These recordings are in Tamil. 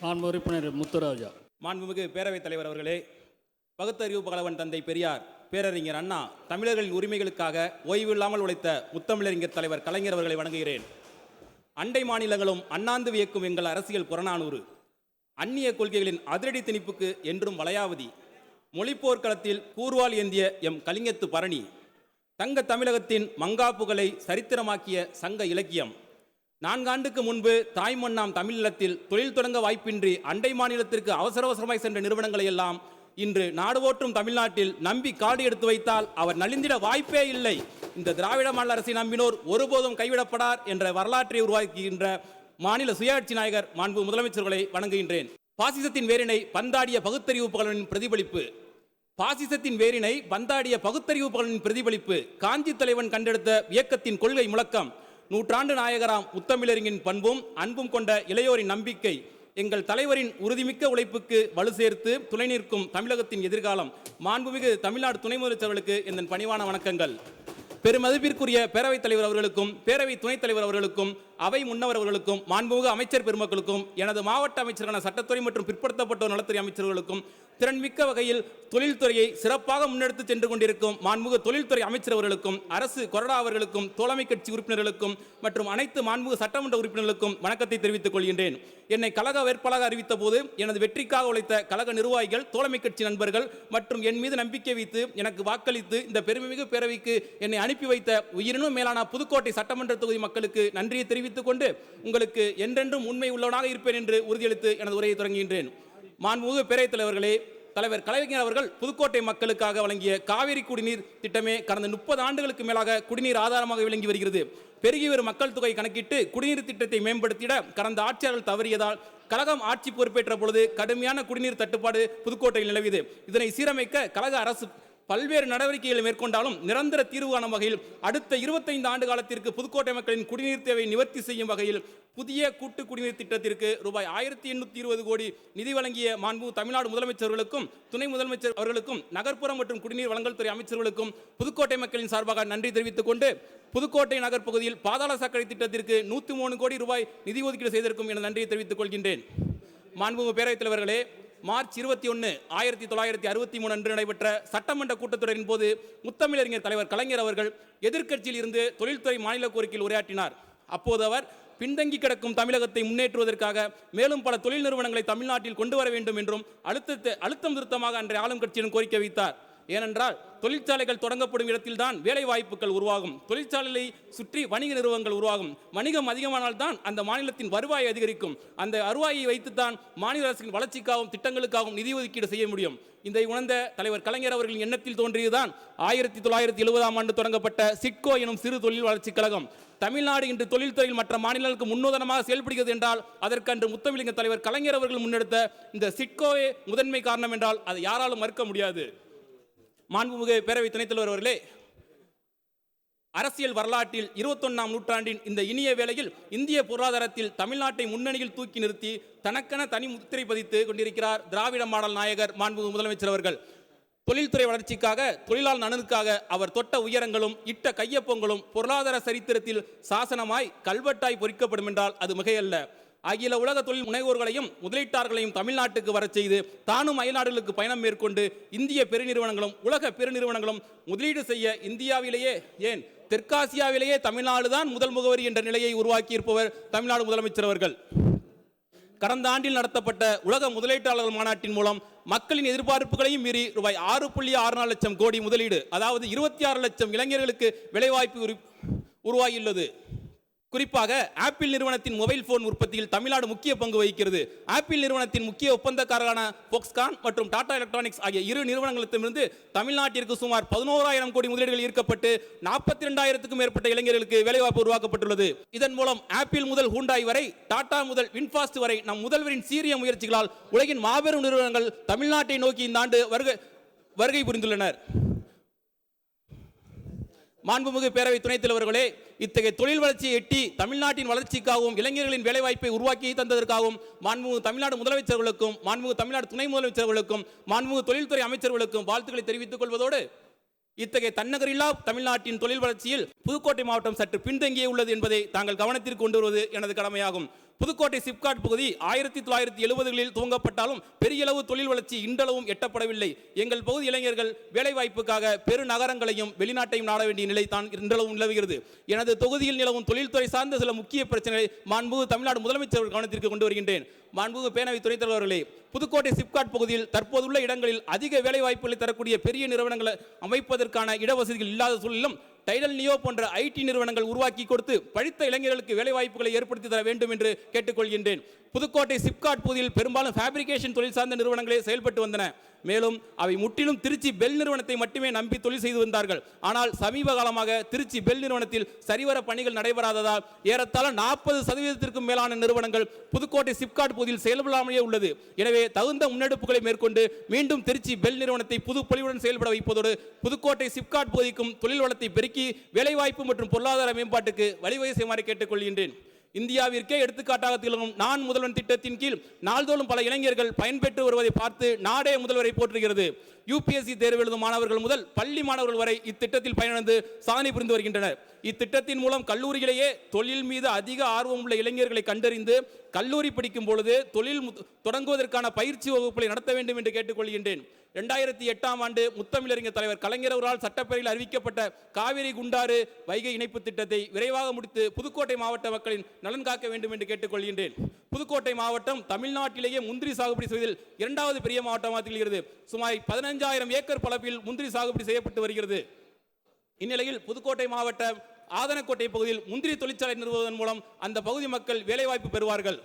மாண்பு உறுப்பினர் முத்துராஜா. மாண்புமிகு பேரவைத் தலைவர் அவர்களே, பகுத்தறிவு பகலவன் தந்தை பெரியார், பேரறிஞர் அண்ணா, தமிழர்களின் உரிமைகளுக்காக ஓய்வில்லாமல் உழைத்த முத்தமிழறிஞர் தலைவர் கலைஞர் அவர்களை வணங்குகிறேன். அண்டை மாநிலங்களும் அண்ணாந்து வியக்கும் எங்கள் அரசியல் புறநானூறு, அந்நிய கொள்கைகளின் அதிரடி திணிப்புக்கு என்றும் வளையாவதி, மொழிப்போர்க்களத்தில் கூர்வால் ஏந்திய எம் கலிங்கத்து பரணி, தங்க தமிழகத்தின் மங்காப்புகளை சரித்திரமாக்கிய சங்க இலக்கியம், 4 ஆண்டுக்கு முன்பு தாய்மண்ணாம் தமிழீழத்தில் தொழில் தொடங்க வாய்ப்பின்றி அண்டை மாநிலத்திற்கு அவசரமாய் சென்ற நிறுவனங்களை எல்லாம் இன்று நாடு ஓட்டும் தமிழ்நாட்டில் நம்பி காடு எடுத்து வைத்தால் அவர் நலிந்திட வாய்ப்பே இல்லை. இந்த திராவிட மாடல் அரசை நம்பினோர் ஒருபோதும் கைவிடப்படார் என்ற வரலாற்றை உருவாக்குகின்ற மாநில சுயாட்சி நாயகர் மாண்பு முதலமைச்சர்களை வணங்குகின்றேன். பாசிசத்தின் வேரினை பந்தாடிய பகுத்தறிவு புகழனின் பிரதிபலிப்பு, பாசிசத்தின் வேரினை பந்தாடிய பகுத்தறிவு புகழனின் பிரதிபலிப்பு, காஞ்சி தலைவன் கண்டெடுத்த இயக்கத்தின் கொள்கை முழக்கம், நூற்றாண்டு நாயகராம் முத்தமிழறிஞரின் பண்பும் அன்பும் கொண்ட இளையோரின் நம்பிக்கை, எங்கள் தலைவரின் உறுதிமிக்க உழைப்புக்கு வலு சேர்த்து துணை நிற்கும் தமிழகத்தின் எதிர்காலம். மாண்புமிகு தமிழ்நாடு துணை முதலமைச்சர்களுக்கு என் பணிவான வணக்கங்கள். பெருமதிப்பிற்குரிய பேரவைத் தலைவர் அவர்களுக்கும், பேரவை துணைத் தலைவர் அவர்களுக்கும், அவை முன்னவர் அவர்களுக்கும், மாண்புமிகு அமைச்சர் பெருமக்களுக்கும், எனது மாவட்ட அமைச்சரான சட்டத்துறை மற்றும் பிற்படுத்தப்பட்டோர் நலத்துறை அமைச்சர்களுக்கும், திறன்மிக்க வகையில் தொழில்துறையை சிறப்பாக முன்னெடுத்து சென்று கொண்டிருக்கும் மாண்புமிகு தொழில்துறை அமைச்சர் அவர்களுக்கும், அரசு கொறடா அவர்களுக்கும், தோழமை கட்சி உறுப்பினர்களுக்கும் மற்றும் அனைத்து மாண்புமிகு சட்டமன்ற உறுப்பினர்களுக்கும் வணக்கத்தை தெரிவித்துக் கொள்கின்றேன். என்னை கழக வேட்பாளராக அறிவித்த போது எனது வெற்றிக்காக உழைத்த கழக நிர்வாகிகள், தோழமை கட்சி நண்பர்கள் மற்றும் என் மீது நம்பிக்கை வைத்து எனக்கு வாக்களித்து இந்த பெருமைமிகு பேரவைக்கு என்னை அனுப்பி வைத்த உயிரினும் மேலான புதுக்கோட்டை சட்டமன்ற தொகுதி மக்களுக்கு நன்றியை தெரிவித்துக் கொண்டு உங்களுக்கு என்றென்றும் உண்மை உள்ளவனாக இருப்பேன் என்று உறுதியளித்து எனது உரையை தொடங்குகின்றேன். மாண்புமிகு பேரவைத் தலைவர்களே, தலைவர் கலைஞர் அவர்கள் புதுக்கோட்டை மக்களுக்காக வழங்கிய காவிரி குடிநீர் திட்டமே கடந்த 30 ஆண்டுகளுக்கு மேலாக குடிநீர் ஆதாரமாக விளங்கி வருகிறது. பெருகி வரும் மக்கள் தொகை கணக்கிட்டு குடிநீர் திட்டத்தை மேம்படுத்திட கடந்த ஆட்சியாளர்கள் தவறியதால் கழகம் ஆட்சி பொறுப்பேற்ற பொழுது கடுமையான குடிநீர் தட்டுப்பாடு புதுக்கோட்டையில் நிலவியது. இதனை சீரமைக்க கழக அரசு பல்வேறு நடவடிக்கைகளை மேற்கொண்டாலும் நிரந்தர தீர்வு காணும் வகையில் அடுத்த 25 ஆண்டு காலத்திற்கு புதுக்கோட்டை மக்களின் குடிநீர் தேவை நிவர்த்தி செய்யும் வகையில் புதிய கூட்டு குடிநீர் திட்டத்திற்கு ரூபாய் 1820 கோடி நிதி வழங்கிய மாண்பு தமிழ்நாடு முதலமைச்சர்களுக்கும், துணை முதலமைச்சர் அவர்களுக்கும், நகர்ப்புற மற்றும் குடிநீர் வழங்கல் துறை அமைச்சர்களுக்கும் புதுக்கோட்டை மக்களின் சார்பாக நன்றி தெரிவித்துக் கொண்டு, புதுக்கோட்டை நகர் பகுதியில் பாதாள சாக்கடை திட்டத்திற்கு 103 கோடி ரூபாய் நிதி ஒதுக்கீடு செய்திருக்கும் என நன்றியை தெரிவித்துக் கொள்கின்றேன். மாண்புமிகு பேரவைத் தலைவர்களே, மார்ச் 21, 1963 அன்று நடைபெற்ற சட்டமன்ற கூட்டத்தொடரின் போது முத்தமிழறிஞர் தலைவர் கலைஞர் அவர்கள் எதிர்க்கட்சியில் இருந்து தொழில்துறை மாநில கோரிக்கையில் உரையாற்றினார். அப்போது அவர் பின்தங்கி கிடக்கும் தமிழகத்தை முன்னேற்றுவதற்காக மேலும் பல தொழில் நிறுவனங்களை தமிழ்நாட்டில் கொண்டு வர வேண்டும் என்றும் அழுத்தம் திருத்தமாக அன்றைய ஆளும் கட்சியிடம் கோரிக்கை வைத்தார். ஏனென்றால் தொழிற்சாலைகள் தொடங்கப்படும் இடத்தில்தான் வேலை வாய்ப்புகள் உருவாகும், தொழிற்சாலைகளை சுற்றி வணிக நிறுவனங்கள் உருவாகும், வணிகம் அதிகமானால் தான் அந்த மாநிலத்தின் வருவாய் அதிகரிக்கும், அந்த வருவாயை வைத்துத்தான் மாநில அரசின் வளர்ச்சிக்காகவும் திட்டங்களுக்காகவும் நிதி ஒதுக்கீடு செய்ய முடியும். இதை உணர்ந்த தலைவர் கலைஞர் அவர்களின் எண்ணத்தில் தோன்றியதுதான் 1970ஆம் ஆண்டு தொடங்கப்பட்ட சிட்கோ எனும் சிறு தொழில் வளர்ச்சி கழகம். தமிழ்நாடு இன்று தொழில்துறையில் மற்ற மாநிலங்களுக்கு முன்னுதாரணமாக செயல்படுகிறது என்றால் அதற்கன்று முத்தமிழறிஞர் தலைவர் கலைஞர் அவர்கள் முன்னெடுத்த இந்த சிட்கோவே முதன்மை காரணம் என்றால் அதை யாராலும் மறுக்க முடியாது. மாண்புமிகு பேரவை துணைத் தலைவர் அவர்களே, அரசியல் வரலாற்றில் 21ஆம் நூற்றாண்டின் இந்த இனிய வேளையில் இந்திய பொருளாதாரத்தில் தமிழ்நாட்டை முன்னணியில் தூக்கி நிறுத்தி தனக்கென தனி முத்திரை பதித்து கொண்டிருக்கிறார் திராவிட மாடல் நாயகர் மாண்புமிகு முதலமைச்சர் அவர்கள். தொழில்துறை வளர்ச்சிக்காக, தொழிலாளர் நலனுக்காக அவர் தொட்ட உயரங்களும் இட்ட கையொப்பங்களும் பொருளாதார சரித்திரத்தில் சாசனமாய் கல்வெட்டாய் பொறிக்கப்படும் என்றால் அது மிகையல்ல. அகில உலக தொழில் முனைவோர்களையும் முதலீட்டாளர்களையும் தமிழ்நாட்டுக்கு வரச் செய்து தானும் அயல்நாடுகளுக்கு பயணம் மேற்கொண்டு இந்திய பெருநிறுவனங்களும் உலக பெருநிறுவனங்களும் முதலீடு செய்ய இந்தியாவிலேயே ஏன் தெற்காசியாவிலேயே தமிழ்நாடு தான் முதல் முகவரி என்ற நிலையை உருவாக்கியிருப்பவர் தமிழ்நாடு முதலமைச்சர் அவர்கள். கடந்த ஆண்டில் நடத்தப்பட்ட உலக முதலீட்டாளர்கள் மாநாட்டின் மூலம் மக்களின் எதிர்பார்ப்புகளையும் மீறி ரூபாய் 6.64 லட்சம் கோடி முதலீடு, அதாவது 26 லட்சம் இளைஞர்களுக்கு வேலைவாய்ப்பு உருவாகியுள்ளது. குறிப்பாக ஆப்பிள் நிறுவனத்தின் மொபைல் போன் உற்பத்தியில் தமிழ்நாடு முக்கிய பங்கு வகிக்கிறது. ஆப்பிள் நிறுவனத்தின் முக்கிய ஒப்பந்தக்காரரான போக்ஸ்கான் மற்றும் டாடா எலக்ட்ரானிக்ஸ் ஆகிய இரு நிறுவனங்களிடமிருந்து தமிழ்நாட்டிற்கு சுமார் 11,000 கோடி முதலீடுகள் ஈர்க்கப்பட்டு 42,000க்கும் மேற்பட்ட இளைஞர்களுக்கு வேலைவாய்ப்பு உருவாக்கப்பட்டுள்ளது. இதன் மூலம் ஆப்பிள் முதல் ஹூண்டாய் வரை, டாடா முதல் வின்ஃபாஸ்ட் வரை நம் முதல்வரின் சீரிய முயற்சிகளால் உலகின் மாபெரும் நிறுவனங்கள் தமிழ்நாட்டை நோக்கி இந்த ஆண்டு வருகை புரிந்துள்ளனர். மாண்புமிகு பேரவை துணைத் தலைவர்களே, இத்தகைய தொழில் வளர்ச்சியை எட்டி தமிழ்நாட்டின் வளர்ச்சிக்காகவும் இளைஞர்களின் வேலைவாய்ப்பை உருவாக்கி தந்ததற்காகவும் மாண்புமிகு தமிழ்நாடு முதலமைச்சர்களுக்கும், மாண்புமிகு தமிழ்நாடு துணை முதலமைச்சர்களுக்கும், மாண்புமிகு தொழில்துறை அமைச்சர்களுக்கும் வாழ்த்துக்களை தெரிவித்துக் கொள்வதோடு இத்தகைய தன்னகரில்லா தமிழ்நாட்டின் தொழில் வளர்ச்சியில் புதுக்கோட்டை மாவட்டம் சற்று பின்தங்கியே உள்ளது என்பதை தாங்கள் கவனத்திற்கு கொண்டு வருவது எனது கடமையாகும். புதுக்கோட்டை சிப்காட் பகுதி 1970களில் துவங்கப்பட்டாலும் பெரிய அளவு தொழில் வளர்ச்சி இன்றளவும் எட்டப்படவில்லை. எங்கள் பகுதி இளைஞர்கள் வேலைவாய்ப்புக்காக பெருநகரங்களையும் வெளிநாட்டையும் நாட வேண்டிய நிலை தான் இன்றளவும் நிலவுகிறது. எனது தொகுதியில் நிலவும் தொழில்துறை சார்ந்த சில முக்கிய பிரச்சனைகளை மாண்புமிகு தமிழ்நாடு முதலமைச்சர் கவனத்திற்கு கொண்டு வருகின்றேன். மாண்புமிகு பேரவை துணைத் தலைவர்களே, புதுக்கோட்டை சிப்காட் பகுதியில் தற்போதுள்ள இடங்களில் அதிக வேலைவாய்ப்புகளை தரக்கூடிய பெரிய நிறுவனங்களை அமைப்பதற்கான இடவசதிகள் இல்லாத சூழலிலும் டைடல் நியோ போன்ற ஐடி நிறுவனங்கள் உருவாக்கி கொடுத்து படித்த இளைஞர்களுக்கு வேலைவாய்ப்புகளை ஏற்படுத்தி தர வேண்டும் என்று கேட்டுக்கொள்கின்றேன். புதுக்கோட்டை சிப்காட் பகுதியில் பெரும்பாலும் ஃபேப்ரிகேஷன் தொழில் சார்ந்த நிறுவனங்களே செயல்பட்டு வந்தன. மேலும் அவை முற்றிலும் திருச்சி பெல் நிறுவனத்தை மட்டுமே நம்பி தொழில் செய்து வந்தார்கள். ஆனால் சமீப காலமாக திருச்சி பெல் நிறுவனத்தில் சரிவர பணிகள் நடைபெறாததால் ஏறத்தாழ 40% மேலான நிறுவனங்கள் புதுக்கோட்டை சிப்காட் பகுதியில் செயல்படாமலே உள்ளது. எனவே தகுந்த முன்னெடுப்புகளை மேற்கொண்டு மீண்டும் திருச்சி பெல் நிறுவனத்தை புது பொலிவுடன் செயல்பட வைப்பதோடு புதுக்கோட்டை சிப்காட் பகுதிக்கும் தொழில் வளத்தை பெருக்கி வேலைவாய்ப்பு மற்றும் பொருளாதார மேம்பாட்டுக்கு வழிவகை செய்யுமாறு கேட்டுக்கொள்கின்றேன். இந்தியாவிற்கே எடுத்துக்காட்டாக திகழும் நான் முதல்வன் திட்டத்தின் கீழ் நாள்தோறும் பல இளைஞர்கள் பயன்பெற்று வருவதை பார்த்து நாடே முதல்வரை போற்றுகிறது. UPSC தேர்வு எழுதும் மாணவர்கள் முதல் பள்ளி மாணவர்கள் வரை இத்திட்டத்தில் பயனடைந்து சாதனை புரிந்து வருகின்றனர். இத்திட்டத்தின் மூலம் கல்லூரியிலேயே தொழில் மீது அதிக ஆர்வம் உள்ள இளைஞர்களை கண்டறிந்து கல்லூரி படிக்கும் பொழுது தொழில் தொடங்குவதற்கான பயிற்சி வகுப்புகளை நடத்த வேண்டும் என்று கேட்டுக்கொள்கின்றேன். 2008ஆம் ஆண்டு முத்தமிழறிஞர் தலைவர் கலைஞர் அவர்களால் சட்டப்பேரவையில் அறிவிக்கப்பட்ட காவிரி குண்டாறு வைகை இணைப்பு திட்டத்தை விரைவாக முடித்து புதுக்கோட்டை மாவட்ட மக்களின் நலன் காக்க வேண்டும் என்று கேட்டுக்கொள்கின்றேன். புதுக்கோட்டை மாவட்டம் தமிழ்நாட்டிலேயே முந்திரி சாகுபடி செய்வதில் 2வது பெரிய மாவட்டமாக திகழ்கிறது. சுமார் 15,000 ஏக்கர் பரப்பில் முந்திரி சாகுபடி செய்யப்பட்டு வருகிறது. இந்நிலையில் புதுக்கோட்டை மாவட்டம் ஆதனக்கோட்டை பகுதியில் முந்திரி தொழிற்சாலை நிறுவுவதன் மூலம் அந்த பகுதி மக்கள் வேலைவாய்ப்பு பெறுவார்கள்.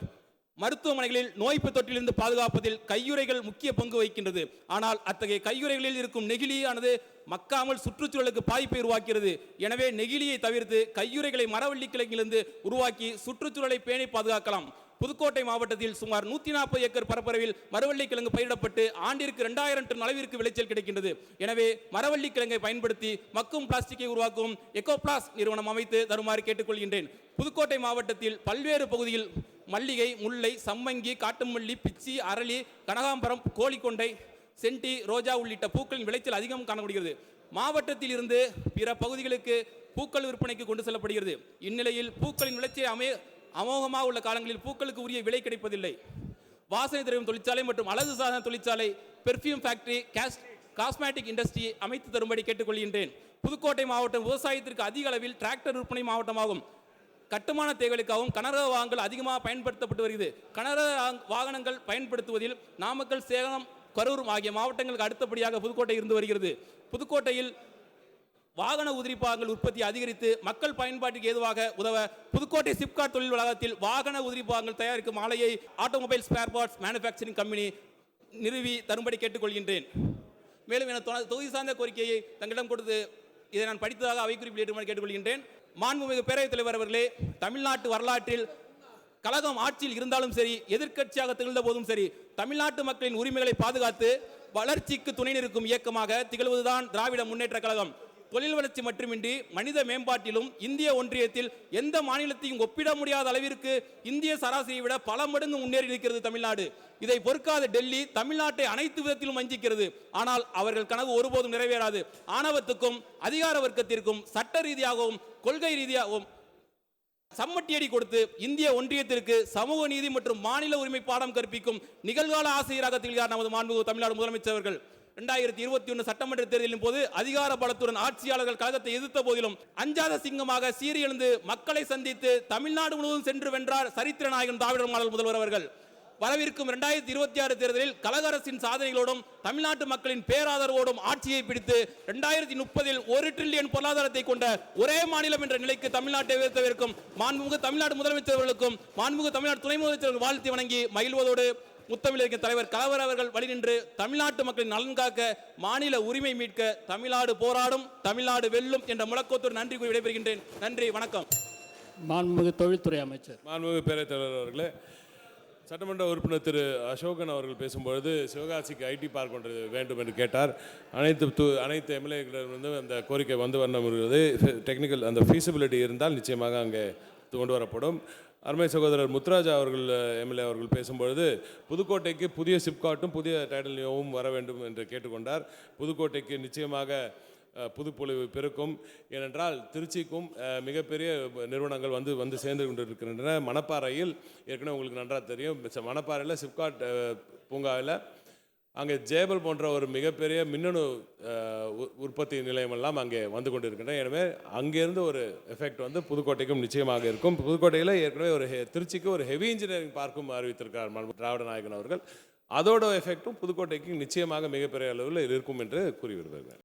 மருத்துவமனைகளில் நோய்ப்பு தொற்றிலிருந்து பாதுகாப்பதில் கையுறைகள் முக்கிய பங்கு வகிக்கின்றது. ஆனால் அத்தகைய கையுறைகளில் இருக்கும் நெகிழியானது மக்காமல் சுற்றுச்சூழலுக்கு பாதிப்பை உருவாக்கிறது. எனவே நெகிழியை தவிர்த்து கையுறைகளை மரவள்ளி கிழங்கிலிருந்து உருவாக்கி சுற்றுச்சூழலை பேணி பாதுகாக்கலாம். புதுக்கோட்டை மாவட்டத்தில் சுமார் 140 ஏக்கர் பரப்பளவில் மரவள்ளி கிழங்கு பயிரிடப்பட்டு ஆண்டிற்கு 2000 டன் அளவிற்கு விளைச்சல் கிடைக்கின்றது. எனவே மரவள்ளி கிழங்கை பயன்படுத்தி மக்கும் பிளாஸ்டிக்கை உருவாக்கும் எக்கோபிளாஸ்ட் நிறுவனம் அமைத்து தருமாறு கேட்டுக்கொள்கின்றேன். புதுக்கோட்டை மாவட்டத்தில் பல்வேறு பகுதியில் மல்லிகை, முல்லை, சம்மங்கி, காட்டுமல்லி, பிச்சி, அரளி, கனகாம்பரம், கோழிக்கொண்டை, செண்டி, ரோஜா உள்ளிட்ட பூக்களின் விளைச்சல் அதிகம் காணப்படுகிறது. மாவட்டத்தில் இருந்து பிற பகுதிகளுக்கு பூக்கள் விற்பனைக்கு கொண்டு செல்லப்படுகிறது. இந்நிலையில் பூக்களின் விளைச்சல் அமோகமாக உள்ள காலங்களில் பூக்களுக்கு உரிய விலை கிடைப்பதில்லை. வாசனை திரவியம் தொழிற்சாலை மற்றும் அழகு சாதன தொழிற்சாலை, பெர்ஃப்யூம் ஃபேக்டரி, காஸ்மெட்டிக் இண்டஸ்ட்ரி அமைத்து தரும்படி கேட்டுக்கொள்கின்றேன். புதுக்கோட்டை மாவட்டம் விவசாயத்திற்கு அதிக அளவில் டிராக்டர் விற்பனை மாவட்டமாகும். கட்டுமான தேவைகளுக்காகவும் கனரக வாகனங்கள் அதிகமாக பயன்படுத்தப்பட்டு வருகிறது. கனரக வாகனங்கள் பயன்படுத்துவதில் நாமக்கல், சேலம், கரூர் ஆகிய மாவட்டங்களுக்கு அடுத்தபடியாக புதுக்கோட்டை இருந்து வருகிறது. புதுக்கோட்டையில் வாகன உதிரிப்பாகங்கள் உற்பத்தி அதிகரித்து மக்கள் பயன்பாட்டுக்கு ஏதுவாக உதவ புதுக்கோட்டை சிப்காட் தொழில் வளாகத்தில் வாகன உதிரிப்பாகங்கள் தயாரிக்கும் ஆலையை automobile spare parts manufacturing company நிறுவி தரும்படி கேட்டுக்கொள்கின்றேன். மேலும் என தொகுதி சார்ந்த கோரிக்கையை தங்களிடம் கொடுத்து இதை நான் படித்ததாக அவை குறிப்பில் ஏற்றுமாறு கேட்டுக்கொள்கின்றேன். மாண்புமிகு பேரவைத் தலைவர் அவர்களே, தமிழ்நாட்டு வரலாற்றில் கழகம் ஆட்சியில் இருந்தாலும் சரி, எதிர்க்கட்சியாக திகழ்ந்த போதும் சரி, தமிழ்நாட்டு மக்களின் உரிமைகளை பாதுகாத்து வளர்ச்சிக்கு துணை நிற்கும் இயக்கமாக திகழ்வதுதான் திராவிட முன்னேற்ற கழகம். தொழில் வளர்ச்சி மட்டுமின்றி மனித மேம்பாட்டிலும் இந்திய ஒன்றியத்தில் எந்த மாநிலத்தையும் ஒப்பிட முடியாத அளவிற்கு இந்திய சராசரியை விட பல மடங்கு முன்னேறி இருக்கிறது தமிழ்நாடு. இதை பொறுக்காத டெல்லி தமிழ்நாட்டை அனைத்து விதத்திலும் வஞ்சிக்கிறது. ஆனால் அவர்கள் கனவு ஒருபோதும் நிறைவேறாது. ஆணவத்துக்கும் அதிகார வர்க்கத்திற்கும் சட்ட ரீதியாகவும் கொள்கை ரீதியாகவும் சம்மட்டியடி கொடுத்து இந்திய ஒன்றியத்திற்கு சமூக நீதி மற்றும் மாநில உரிமை பாடம் கற்பிக்கும் நிகழ்கால ஆசிரியராக திகழ்கிறார் நமது மாண்புமிகு தமிழ்நாடு முதலமைச்சர் அவர்கள். 2021 சட்டமன்ற தேர்தலின் போது அதிகார பலத்துடன் ஆட்சியாளர்கள் கழகத்தை எதிர்த்த போதிலும் அஞ்சாத சிங்கமாக சீறி எழுந்து மக்களை சந்தித்து தமிழ்நாடு முழுவதும் சென்று வென்றார் சரித்திர நாயகன் திராவிட மாடல் முதல்வர் அவர்கள். வரவிருக்கும் 2026 தேர்தலில் கழக அரசின் சாதனைகளோடும் தமிழ்நாட்டு மக்களின் பேராதரவோடும் ஆட்சியை பிடித்து 2030 1 டிரில்லியன் பொருளாதாரத்தை கொண்ட ஒரே மாநிலம் என்ற நிலைக்கு தமிழ்நாட்டை உயர்த்தவிருக்கும் மாண்புமிகு தமிழ்நாடு முதலமைச்சர் அவர்களுக்கும் மாண்புமிகு தமிழ்நாடு துணை முதலமைச்சர் வாழ்த்தி வணங்கி மகிழ்வதோடு முத்தமிழறிஞர் தலைவர் கலைவர் அவர்கள் வழி நின்று தமிழ்நாட்டு மக்களின் நலன் காக்க, மாநில உரிமை மீட்க தமிழ்நாடு போராடும், தமிழ்நாடு வெல்லும் என்ற முழக்கத்தோடு நன்றி கூறி விடைபெறுகின்றேன். நன்றி, வணக்கம். மாண்புமிகு தொழில்துறை அமைச்சர். மாண்புமிகு பேரவைத் தலைவர் அவர்களே, சட்டமன்ற உறுப்பினர் திரு அசோகன் அவர்கள் பேசும்பொழுது சிவகாசிக்கு ஐடி பார்க் ஒன்று வேண்டும் என்று கேட்டார். அனைத்து எம்எல்ஏக்களிடம் அந்த கோரிக்கை வந்து வருகிறது. டெக்னிக்கல் அந்த ஃபீஸிபிலிட்டி இருந்தால் நிச்சயமாக அங்கே கொண்டு வரப்படும். அருமை சகோதரர் முத்துராஜா அவர்கள் எம்எல்ஏ அவர்கள் பேசும்பொழுது புதுக்கோட்டைக்கு புதிய சிப்காட்டும் புதிய டைடல் நியோவும் வர வேண்டும் என்று கேட்டுக்கொண்டார். புதுக்கோட்டைக்கு நிச்சயமாக புதுப்பொலிவு பெருக்கும். ஏனென்றால் திருச்சிக்கும் மிகப்பெரிய நிறுவனங்கள் வந்து சேர்ந்து கொண்டிருக்கின்றன. மணப்பாறையில் ஏற்கனவே உங்களுக்கு நன்றாக தெரியும், மணப்பாறையில் சிப்காட் பூங்காவில் அங்கே ஜேபல் போன்ற ஒரு மிகப்பெரிய மின்னணு உற்பத்தி நிலையமெல்லாம் அங்கே வந்து கொண்டிருக்கின்றன. எனவே அங்கேருந்து ஒரு எஃபெக்ட் வந்து புதுக்கோட்டைக்கும் நிச்சயமாக இருக்கும். புதுக்கோட்டையில் ஏற்கனவே ஒரு திருச்சிக்கு ஒரு ஹெவி இன்ஜினியரிங் பார்க்கும் அறிவித்திருக்கிறார் திராவிட நாயகன் அவர்கள். அதோட எஃபெக்டும் புதுக்கோட்டைக்கு நிச்சயமாக மிகப்பெரிய அளவில் இருக்கும் என்று கூறி வருகிறார்.